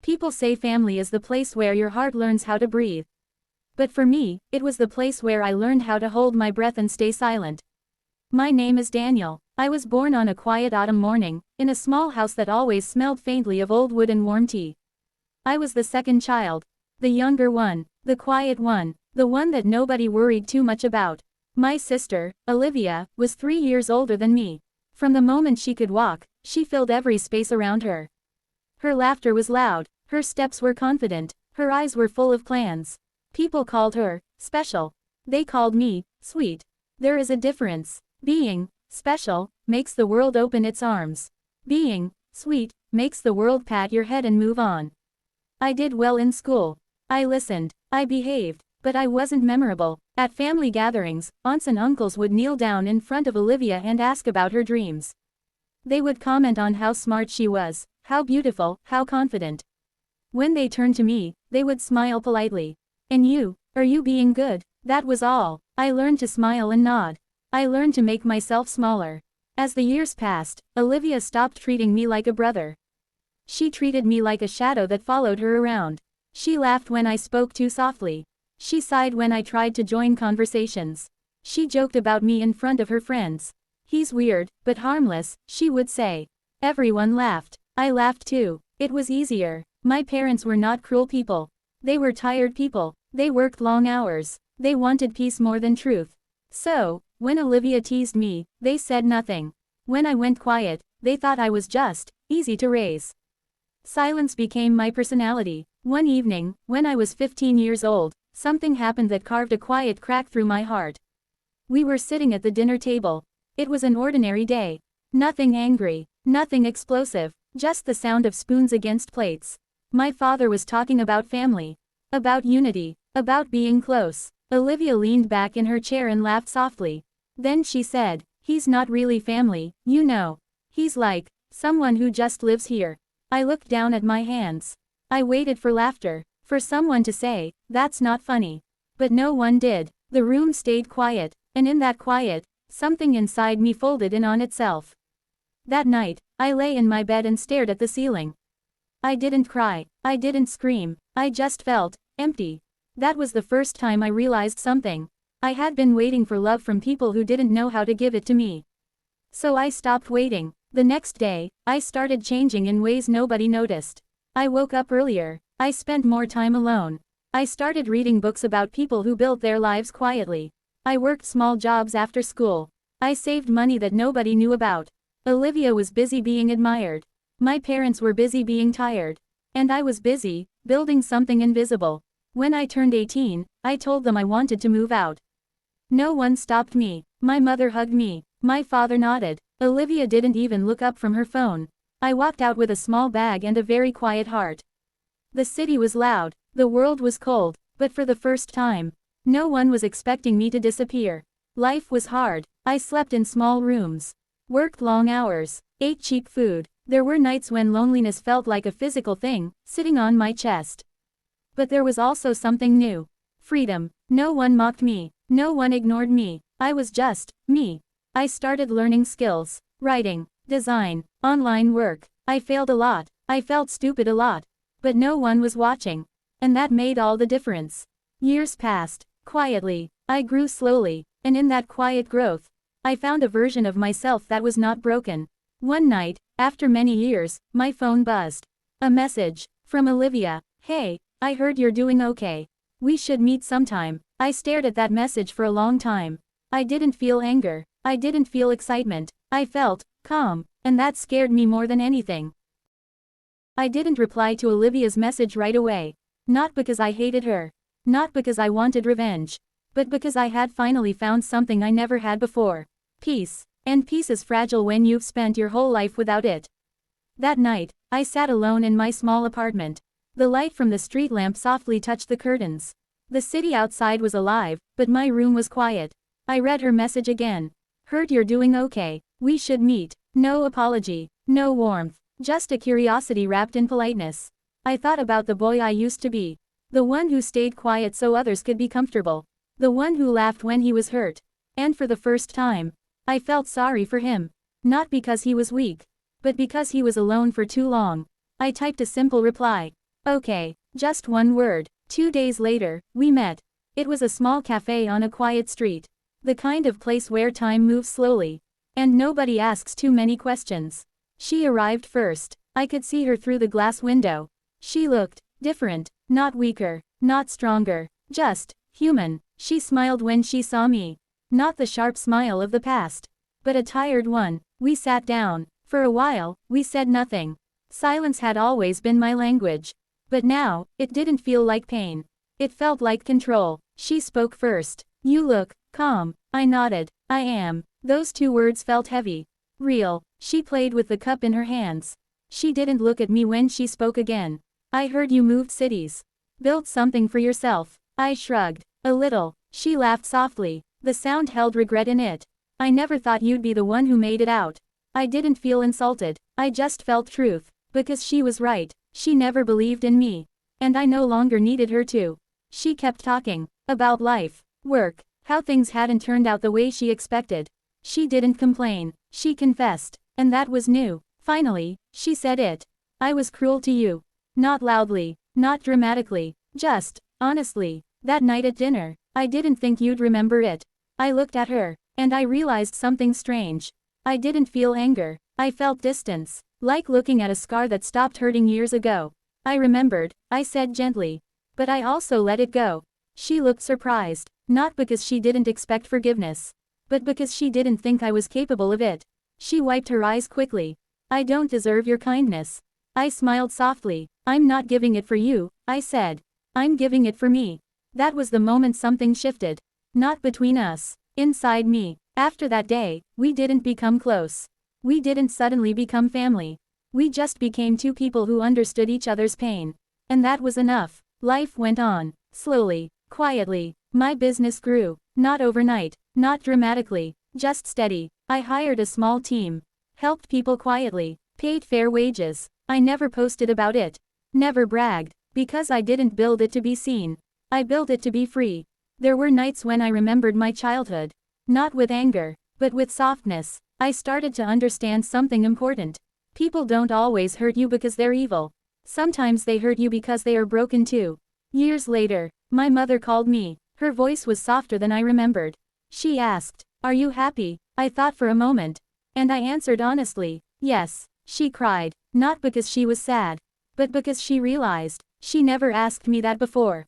People say family is the place where your heart learns how to breathe. But for me, it was the place where I learned how to hold my breath and stay silent. My name is Daniel. I was born on a quiet autumn morning, in a small house that always smelled faintly of old wood and warm tea. I was the second child. The younger one, the quiet one, the one that nobody worried too much about. My sister, Olivia, was 3 years older than me. From the moment she could walk, she filled every space around her. Her laughter was loud, her steps were confident, her eyes were full of plans. People called her special. They called me sweet. There is a difference. Being special makes the world open its arms. Being sweet makes the world pat your head and move on. I did well in school. I listened, I behaved, but I wasn't memorable. At family gatherings, aunts and uncles would kneel down in front of Olivia and ask about her dreams. They would comment on how smart she was, how beautiful, how confident. When they turned to me, they would smile politely. "And you, are you being good?" That was all. I learned to smile and nod. I learned to make myself smaller. As the years passed, Olivia stopped treating me like a brother. She treated me like a shadow that followed her around. She laughed when I spoke too softly. She sighed when I tried to join conversations. She joked about me in front of her friends. "He's weird, but harmless," she would say. Everyone laughed. I laughed too. It was easier. My parents were not cruel people. They were tired people. They worked long hours. They wanted peace more than truth. So, when Olivia teased me, they said nothing. When I went quiet, they thought I was just easy to raise. Silence became my personality. One evening, when I was 15 years old, something happened that carved a quiet crack through my heart. We were sitting at the dinner table. It was an ordinary day. Nothing angry, nothing explosive, just the sound of spoons against plates. My father was talking about family, about unity, about being close. Olivia leaned back in her chair and laughed softly. Then she said, "He's not really family, you know. He's like someone who just lives here." I looked down at my hands. I waited for laughter, for someone to say, "That's not funny." But no one did. The room stayed quiet, and in that quiet, something inside me folded in on itself. That night, I lay in my bed and stared at the ceiling. I didn't cry, I didn't scream, I just felt empty. That was the first time I realized something. I had been waiting for love from people who didn't know how to give it to me. So I stopped waiting. The next day, I started changing in ways nobody noticed. I woke up earlier. I spent more time alone. I started reading books about people who built their lives quietly. I worked small jobs after school. I saved money that nobody knew about. Olivia was busy being admired. My parents were busy being tired. And I was busy, building something invisible. When I turned 18, I told them I wanted to move out. No one stopped me. My mother hugged me. My father nodded. Olivia didn't even look up from her phone. I walked out with a small bag and a very quiet heart. The city was loud. The world was cold. But for the first time, no one was expecting me to disappear. Life was hard. I slept in small rooms. Worked long hours. Ate cheap food. There were nights when loneliness felt like a physical thing, sitting on my chest. But there was also something new. Freedom. No one mocked me. No one ignored me. I was just me. I started learning skills. Writing, design, online work. I failed a lot. I felt stupid a lot. But no one was watching. And that made all the difference. Years passed. Quietly. I grew slowly. And in that quiet growth, I found a version of myself that was not broken. One night, after many years, my phone buzzed. A message. From Olivia. "Hey, I heard you're doing okay. We should meet sometime." I stared at that message for a long time. I didn't feel anger. I didn't feel excitement. I felt calm, and that scared me more than anything. I didn't reply to Olivia's message right away. Not because I hated her. Not because I wanted revenge. But because I had finally found something I never had before. Peace. And peace is fragile when you've spent your whole life without it. That night, I sat alone in my small apartment. The light from the street lamp softly touched the curtains. The city outside was alive, but my room was quiet. I read her message again. "Heard you're doing okay. We should meet." No apology. No warmth. Just a curiosity wrapped in politeness. I thought about the boy I used to be. The one who stayed quiet so others could be comfortable. The one who laughed when he was hurt. And for the first time, I felt sorry for him. Not because he was weak, but because he was alone for too long. I typed a simple reply. Okay, just one word. 2 days later, we met. It was a small cafe on a quiet street. The kind of place where time moves slowly. And nobody asks too many questions. She arrived first. I could see her through the glass window. She looked different, not weaker, not stronger, just human. She smiled when she saw me. Not the sharp smile of the past, but a tired one. We sat down. For a while, we said nothing. Silence had always been my language. But now, it didn't feel like pain. It felt like control. She spoke first. You look calm. I nodded. I am. Those 2 words felt heavy. Real. She played with the cup in her hands. She didn't look at me when she spoke again. I heard you moved cities. Built something for yourself. I shrugged. A little. She laughed softly. The sound held regret in it. I never thought you'd be the one who made it out. I didn't feel insulted. I just felt truth. Because she was right. She never believed in me. And I no longer needed her to. She kept talking. About life. Work. How things hadn't turned out the way she expected. She didn't complain. She confessed. And that was new. Finally, she said it. I was cruel to you. Not loudly. Not dramatically. Just, honestly. That night at dinner. I didn't think you'd remember it. I looked at her. And I realized something strange. I didn't feel anger. I felt distance. Like looking at a scar that stopped hurting years ago. I remembered, I said gently. But I also let it go. She looked surprised. Not because she didn't expect forgiveness. But because she didn't think I was capable of it. She wiped her eyes quickly. I don't deserve your kindness. I smiled softly. I'm not giving it for you, I said. I'm giving it for me. That was the moment something shifted. Not between us. Inside me. After that day, we didn't become close. We didn't suddenly become family. We just became 2 people who understood each other's pain. And that was enough. Life went on. Slowly. Quietly. My business grew. Not overnight. Not dramatically. Just steady. I hired a small team. Helped people quietly. Paid fair wages. I never posted about it. Never bragged. Because I didn't build it to be seen. I built it to be free. There were nights when I remembered my childhood. Not with anger, but with softness. I started to understand something important. People don't always hurt you because they're evil. Sometimes they hurt you because they are broken too. Years later, my mother called me. Her voice was softer than I remembered. She asked, "Are you happy?" I thought for a moment. And I answered honestly, yes. She cried, not because she was sad, but because she realized, she never asked me that before.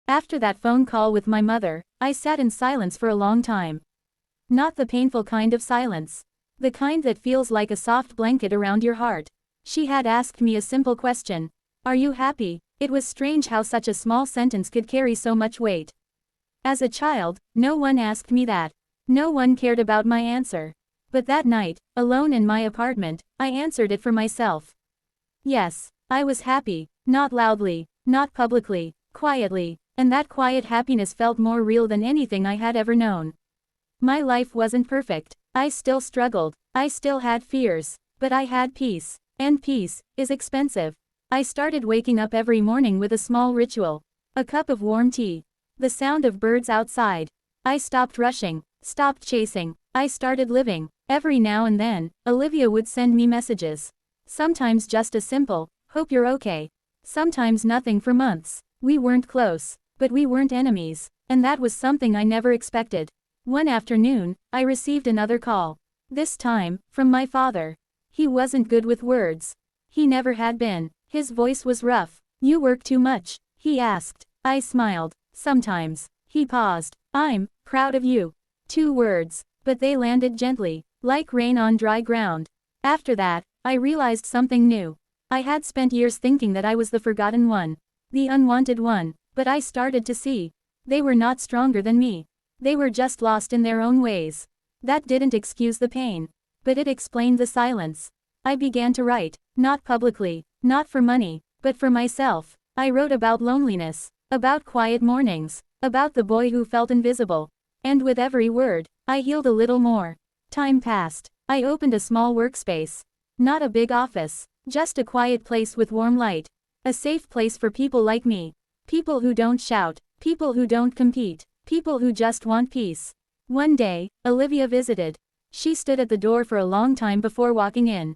After that phone call with my mother, I sat in silence for a long time. Not the painful kind of silence. The kind that feels like a soft blanket around your heart. She had asked me a simple question. Are you happy? It was strange how such a small sentence could carry so much weight. As a child, no one asked me that. No one cared about my answer. But that night, alone in my apartment, I answered it for myself. Yes, I was happy, not loudly, not publicly, quietly, and that quiet happiness felt more real than anything I had ever known. My life wasn't perfect. I still struggled. I still had fears. But I had peace. And peace is expensive. I started waking up every morning with a small ritual. A cup of warm tea. The sound of birds outside. I stopped rushing. Stopped chasing. I started living. Every now and then, Olivia would send me messages. Sometimes just a simple, "Hope you're okay." Sometimes nothing for months. We weren't close. But we weren't enemies. And that was something I never expected. One afternoon, I received another call. This time, from my father. He wasn't good with words. He never had been. His voice was rough. "You work too much?" he asked. I smiled. "Sometimes." He paused. "I'm proud of you." 2 words. But they landed gently, like rain on dry ground. After that, I realized something new. I had spent years thinking that I was the forgotten one. The unwanted one. But I started to see. They were not stronger than me. They were just lost in their own ways. That didn't excuse the pain. But it explained the silence. I began to write. Not publicly. Not for money. But for myself. I wrote about loneliness. About quiet mornings. About the boy who felt invisible. And with every word, I healed a little more. Time passed. I opened a small workspace. Not a big office. Just a quiet place with warm light. A safe place for people like me. People who don't shout. People who don't compete. People who just want peace. One day, Olivia visited. She stood at the door for a long time before walking in.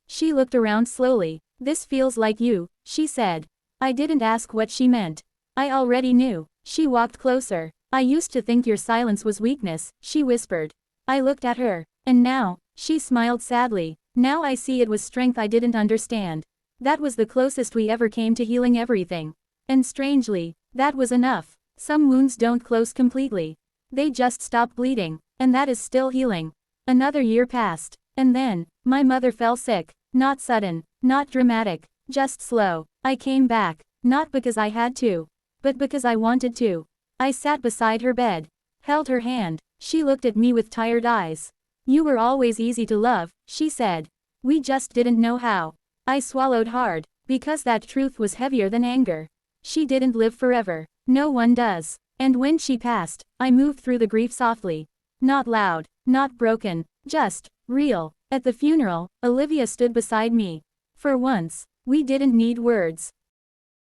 She looked around slowly. "This feels like you," she said. I didn't ask what she meant. I already knew. She walked closer. I used to think your silence was weakness, she whispered. I looked at her. And now, she smiled sadly. Now I see it was strength I didn't understand. That was the closest we ever came to healing everything. And strangely, that was enough. Some wounds don't close completely. They just stop bleeding, and that is still healing. Another year passed, and then, my mother fell sick. Not sudden, not dramatic, just slow. I came back, not because I had to, but because I wanted to. I sat beside her bed, held her hand. She looked at me with tired eyes. You were always easy to love, she said. We just didn't know how. I swallowed hard, because that truth was heavier than anger. She didn't live forever. No one does. And when she passed, I moved through the grief softly. Not loud, not broken, just real. At the funeral, Olivia stood beside me. For once, we didn't need words.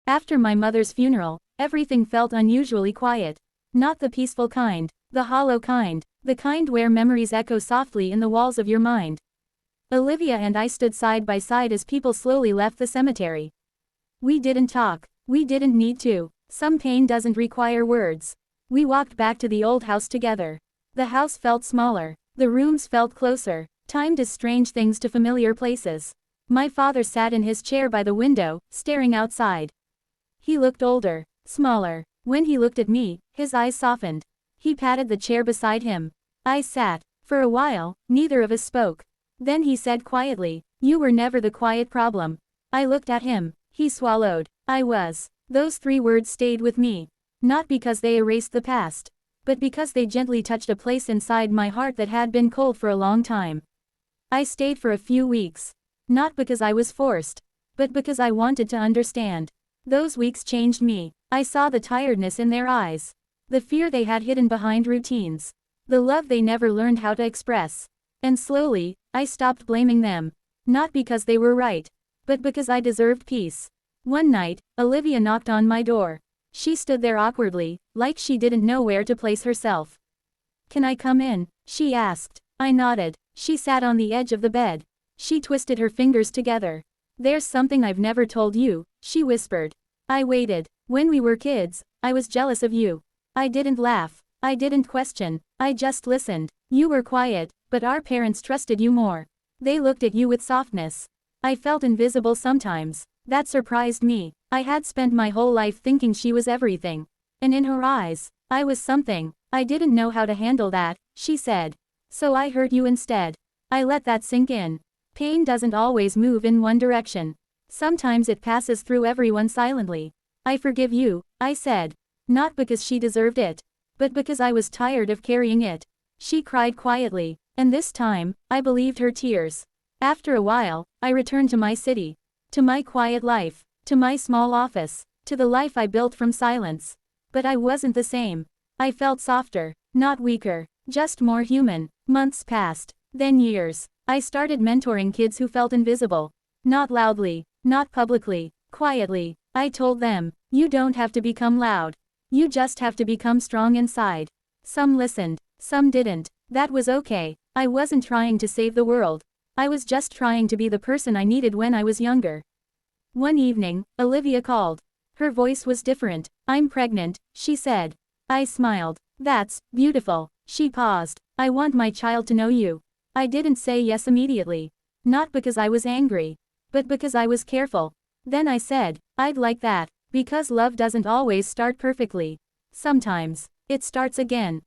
After my mother's funeral, everything felt unusually quiet. Not the peaceful kind, the hollow kind, the kind where memories echo softly in the walls of your mind. Olivia and I stood side by side as people slowly left the cemetery. We didn't talk. We didn't need to. Some pain doesn't require words. We walked back to the old house together. The house felt smaller. The rooms felt closer. Time does strange things to familiar places. My father sat in his chair by the window, staring outside. He looked older, smaller. When he looked at me, his eyes softened. He patted the chair beside him. I sat. For a while, neither of us spoke. Then he said quietly, "You were never the quiet problem." I looked at him. He swallowed. I was. Those 3 words stayed with me. Not because they erased the past, but because they gently touched a place inside my heart that had been cold for a long time. I stayed for a few weeks. Not because I was forced, but because I wanted to understand. Those weeks changed me. I saw the tiredness in their eyes. The fear they had hidden behind routines. The love they never learned how to express. And slowly, I stopped blaming them. Not because they were right, but because I deserved peace. One night, Olivia knocked on my door. She stood there awkwardly, like she didn't know where to place herself. "Can I come in?" she asked. I nodded. She sat on the edge of the bed. She twisted her fingers together. "There's something I've never told you," she whispered. I waited. When we were kids, I was jealous of you. I didn't laugh. I didn't question. I just listened. You were quiet, but our parents trusted you more. They looked at you with softness. I felt invisible sometimes. That surprised me. I had spent my whole life thinking she was everything. And in her eyes, I was something. I didn't know how to handle that, she said. So I hurt you instead. I let that sink in. Pain doesn't always move in one direction. Sometimes it passes through everyone silently. I forgive you, I said. Not because she deserved it, but because I was tired of carrying it. She cried quietly, and this time, I believed her tears. After a while, I returned to my city. To my quiet life. To my small office. To the life I built from silence. But I wasn't the same. I felt softer, not weaker, just more human. Months passed. Then years. I started mentoring kids who felt invisible. Not loudly, not publicly, quietly. I told them, you don't have to become loud. You just have to become strong inside. Some listened, some didn't. That was okay. I wasn't trying to save the world. I was just trying to be the person I needed when I was younger. One evening, Olivia called. Her voice was different. "I'm pregnant," she said. I smiled. "That's beautiful." She paused. "I want my child to know you." I didn't say yes immediately. Not because I was angry, but because I was careful. Then I said, "I'd like that." Because love doesn't always start perfectly. Sometimes, it starts again.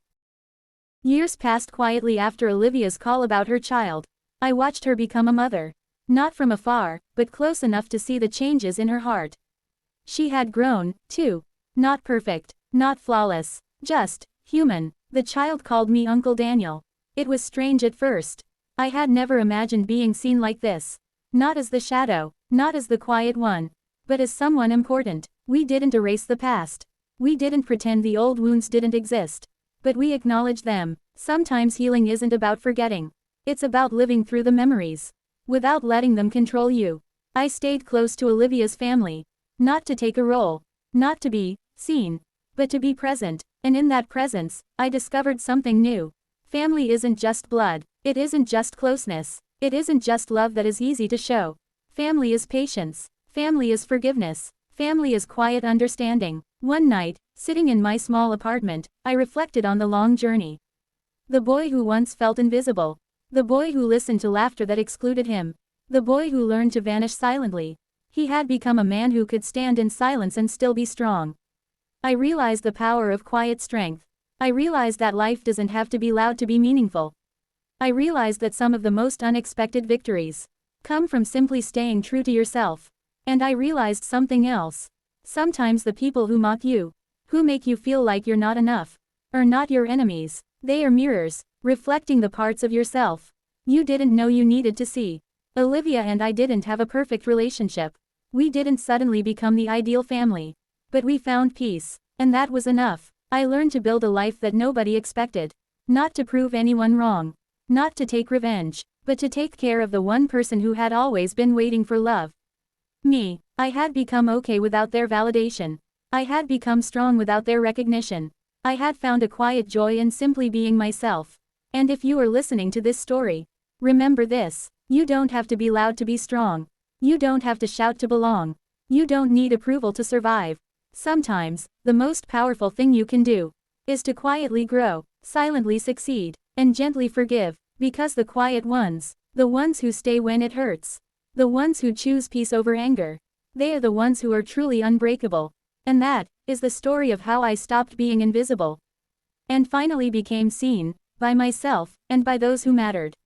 Years passed quietly after Olivia's call about her child. I watched her become a mother. Not from afar, but close enough to see the changes in her heart. She had grown, too. Not perfect, not flawless, just human. The child called me Uncle Daniel. It was strange at first. I had never imagined being seen like this. Not as the shadow, not as the quiet one, but as someone important. We didn't erase the past. We didn't pretend the old wounds didn't exist. But we acknowledged them. Sometimes healing isn't about forgetting. It's about living through the memories, without letting them control you. I stayed close to Olivia's family. Not to take a role. Not to be seen. But to be present. And in that presence, I discovered something new. Family isn't just blood. It isn't just closeness. It isn't just love that is easy to show. Family is patience. Family is forgiveness. Family is quiet understanding. One night, sitting in my small apartment, I reflected on the long journey. The boy who once felt invisible. The boy who listened to laughter that excluded him. The boy who learned to vanish silently. He had become a man who could stand in silence and still be strong. I realized the power of quiet strength. I realized that life doesn't have to be loud to be meaningful. I realized that some of the most unexpected victories come from simply staying true to yourself. And I realized something else. Sometimes the people who mock you, who make you feel like you're not enough, are not your enemies. They are mirrors, reflecting the parts of yourself you didn't know you needed to see. Olivia and I didn't have a perfect relationship. We didn't suddenly become the ideal family. But we found peace. And that was enough. I learned to build a life that nobody expected. Not to prove anyone wrong. Not to take revenge. But to take care of the one person who had always been waiting for love. Me. I had become okay without their validation. I had become strong without their recognition. I had found a quiet joy in simply being myself. And if you are listening to this story, remember this. You don't have to be loud to be strong. You don't have to shout to belong. You don't need approval to survive. Sometimes, the most powerful thing you can do is to quietly grow, silently succeed, and gently forgive, because the quiet ones, the ones who stay when it hurts, the ones who choose peace over anger, they are the ones who are truly unbreakable. And that is the story of how I stopped being invisible and finally became seen by myself and by those who mattered.